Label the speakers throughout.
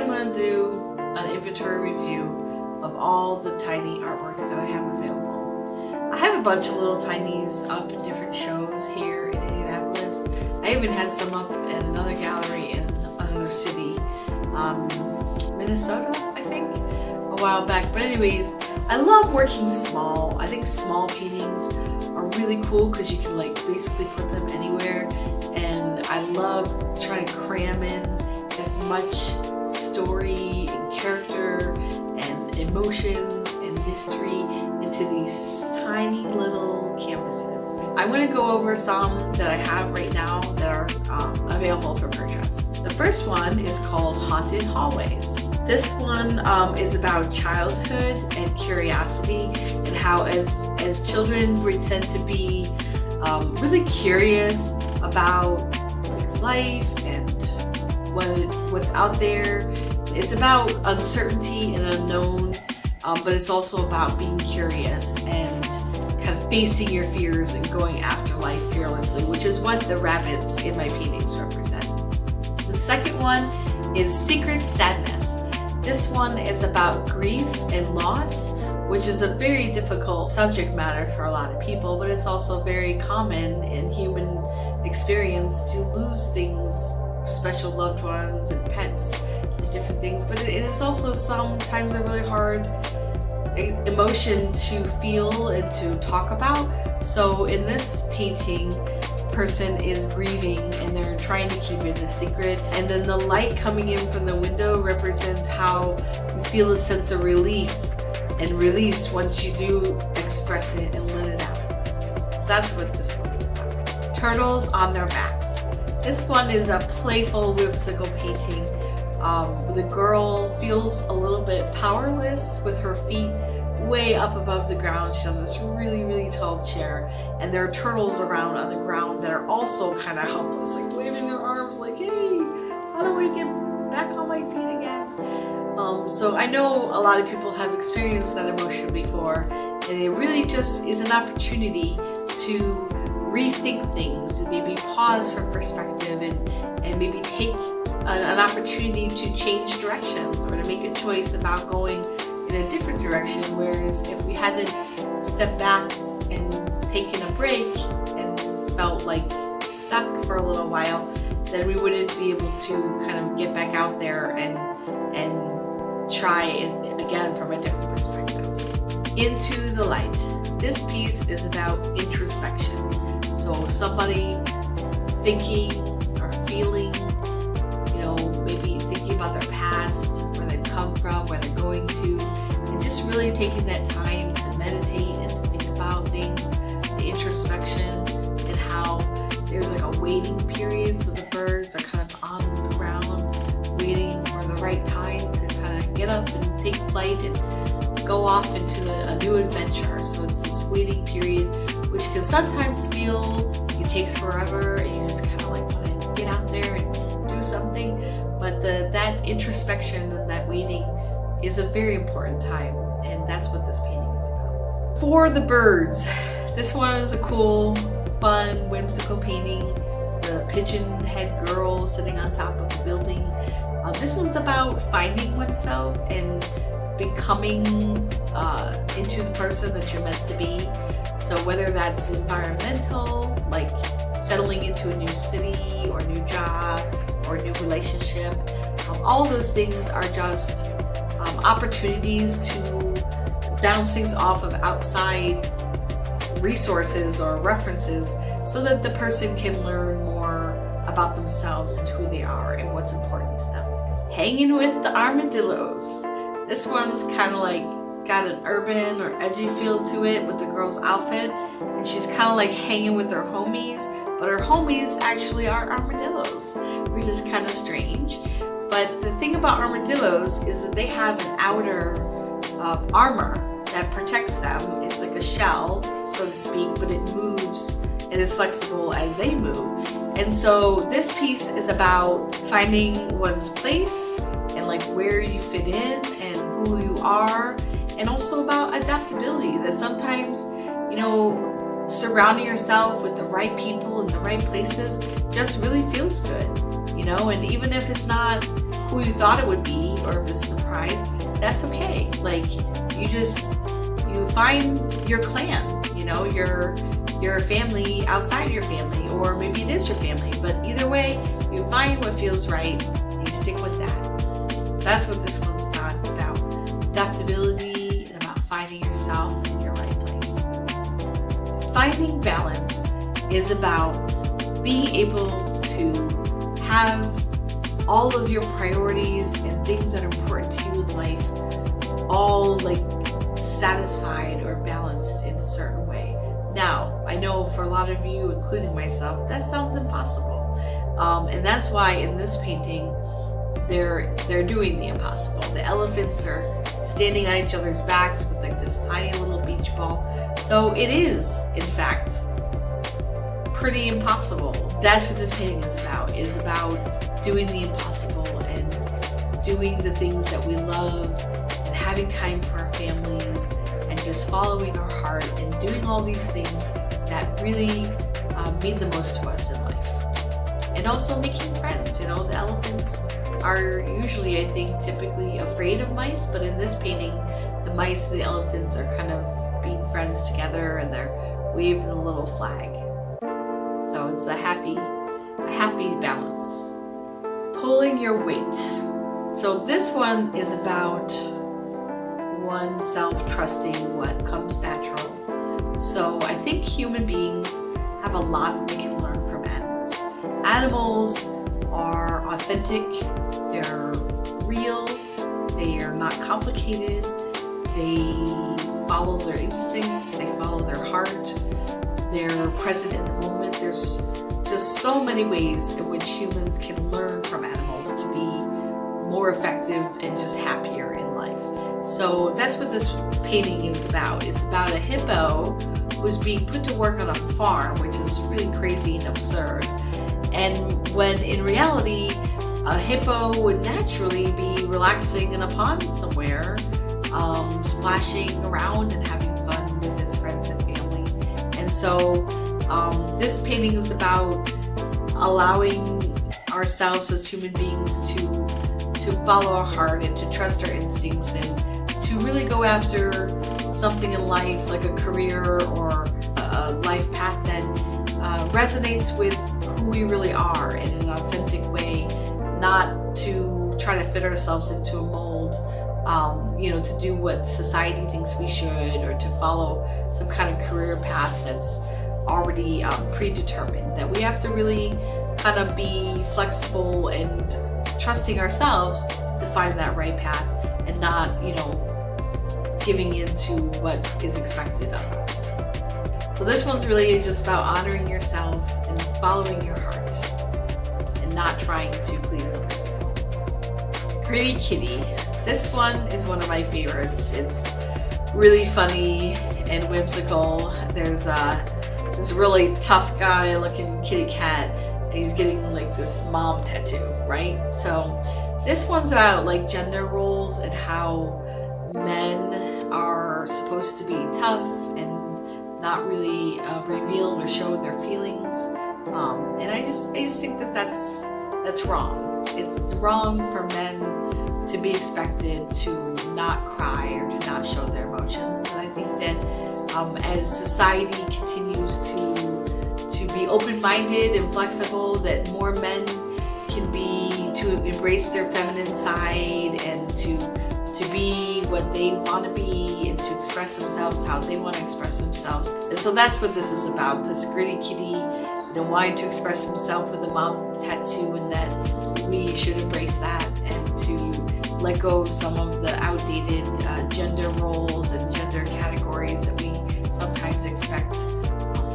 Speaker 1: I'm going to do an inventory review of all the tiny artwork that I have available. I have a bunch of little tinies up in different shows here in Indianapolis. I even had some up in another gallery in another city, Minnesota, I think, a while back. But anyways, I love working small. I think small paintings are really cool because you can like basically put them anywhere, and I love trying to cram in as much story and character and emotions and mystery into these tiny little canvases. I want to go over some that I have right now that are available for purchase. The first one is called Haunted Hallways. This one is about childhood and curiosity, and how as children we tend to be really curious about life and what's out there. It's about uncertainty and unknown, but it's also about being curious and kind of facing your fears and going after life fearlessly, which is what the rabbits in my paintings represent. The second one is Secret Sadness. This one is about grief and loss, which is a very difficult subject matter for a lot of people, but it's also very common in human experience to lose things, special loved ones and pets and different things. But it is also sometimes a really hard emotion to feel and to talk about. So in this painting, person is grieving and they're trying to keep it a secret, and then the light coming in from the window represents how you feel a sense of relief and release once you do express it and let it out. So that's what this one's about. Turtles on Their Backs. This one is a playful, whimsical painting. The girl feels a little bit powerless with her feet way up above the ground. She's on this really, really tall chair, and there are turtles around on the ground that are also kind of helpless, like waving their arms like, hey, how do I get back on my feet again? So I know a lot of people have experienced that emotion before, and it really just is an opportunity to rethink things and maybe pause for perspective and maybe take an opportunity to change directions or to make a choice about going in a different direction. Whereas if we hadn't stepped back and taken a break and felt like stuck for a little while, then we wouldn't be able to kind of get back out there and try it again from a different perspective. Into the Light. This piece is about introspection. So somebody thinking or feeling, maybe thinking about their past, where they've come from, where they're going to, and just really taking that time to meditate and to think about things, the introspection, and how there's like a waiting period. So the birds are kind of on the ground waiting for the right time to kind of get up and take flight and go off into a new adventure. So it's this waiting period, which can sometimes feel like it takes forever and you just kind of like want to get out there and do something. But that introspection and that waiting is a very important time, and that's what this painting is about. For the Birds. This one is a cool, fun, whimsical painting. The pigeon head girl sitting on top of a building. This one's about finding oneself and becoming into the person that you're meant to be. So whether that's environmental, like settling into a new city or new job or a new relationship, all those things are just opportunities to bounce things off of outside resources or references so that the person can learn more about themselves and who they are and what's important to them. Hanging with the Armadillos. This one's kind of like got an urban or edgy feel to it with the girl's outfit, and she's kind of like hanging with her homies, but her homies actually are armadillos, which is kind of strange. But the thing about armadillos is that they have an outer armor that protects them. It's like a shell, so to speak, but it moves and is flexible as they move. And so this piece is about finding one's place and like where you fit in and who you are, and also about adaptability, that sometimes, surrounding yourself with the right people in the right places just really feels good, and even if it's not who you thought it would be, or if it's a surprise, that's okay. Like, you find your clan, you know, your family outside your family, or maybe it is your family, but either way, you find what feels right and you stick with that. So that's what this one's about. It's about adaptability and about finding yourself in your right place. Finding balance is about being able to have all of your priorities and things that are important to you in life all like satisfied or balanced in a certain way. Now, I know for a lot of you, including myself, that sounds impossible. And that's why in this painting, they're doing the impossible. The elephants are standing on each other's backs with like this tiny little beach ball. So it is, in fact, pretty impossible. That's what this painting is about doing the impossible and doing the things that we love and having time for our families and just following our heart and doing all these things that really mean the most to us in life. And also making friends. You know, the elephants are usually, I think, typically afraid of mice, but in this painting, the mice and the elephants are kind of being friends together and they're waving a little flag. So it's a happy balance. Pulling your weight. So this one is about oneself trusting what comes natural. So I think human beings have a lot that they can learn from animals. Animals are authentic, they're real, they are not complicated, they follow their instincts, they follow their heart, they're present in the moment. There's just so many ways in which humans can learn from animals to be more effective and just happier in life. So that's what this painting is about. It's about a hippo who's being put to work on a farm, which is really crazy and absurd. And when in reality, a hippo would naturally be relaxing in a pond somewhere, splashing around and having fun with its friends and family. And so this painting is about allowing ourselves as human beings to follow our heart and to trust our instincts and to really go after something in life, like a career or a life path that resonates with who we really are in an authentic way, not to try to fit ourselves into a mold, to do what society thinks we should, or to follow some kind of career path that's already predetermined. That we have to really kind of be flexible and trusting ourselves to find that right path and not, giving into what is expected of us. So this one's really just about honoring yourself and following your heart and not trying to please other people. Gritty Kitty. This one is one of my favorites. It's really funny and whimsical. There's this really tough guy looking kitty cat, and he's getting like this mom tattoo, right? So this one's about like gender roles and how men are supposed to be tough and not really reveal or show their feelings. And I just think that that's wrong. It's wrong for men to be expected to not cry or to not show their emotions. And I think that as society continues to be open-minded and flexible, that more men can to embrace their feminine side and to be what they want to be and to express themselves how they want to express themselves. And so that's what this is about, this gritty kitty, wanting to express himself with a mom tattoo, and that we should embrace that and to let go of some of the outdated gender roles and gender categories that we sometimes expect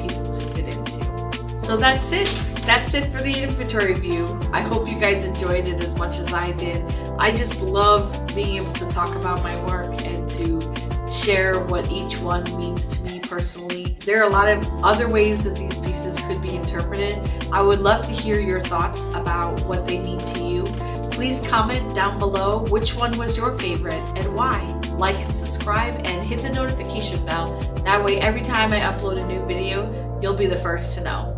Speaker 1: people to fit into. So that's it. That's it for the inventory review. I hope you guys enjoyed it as much as I did. I just love being able to talk about my work and to share what each one means to me personally. There are a lot of other ways that these pieces could be interpreted. I would love to hear your thoughts about what they mean to you. Please comment down below which one was your favorite and why. Like and subscribe and hit the notification bell. That way every time I upload a new video, you'll be the first to know.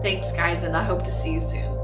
Speaker 1: Thanks guys, and I hope to see you soon.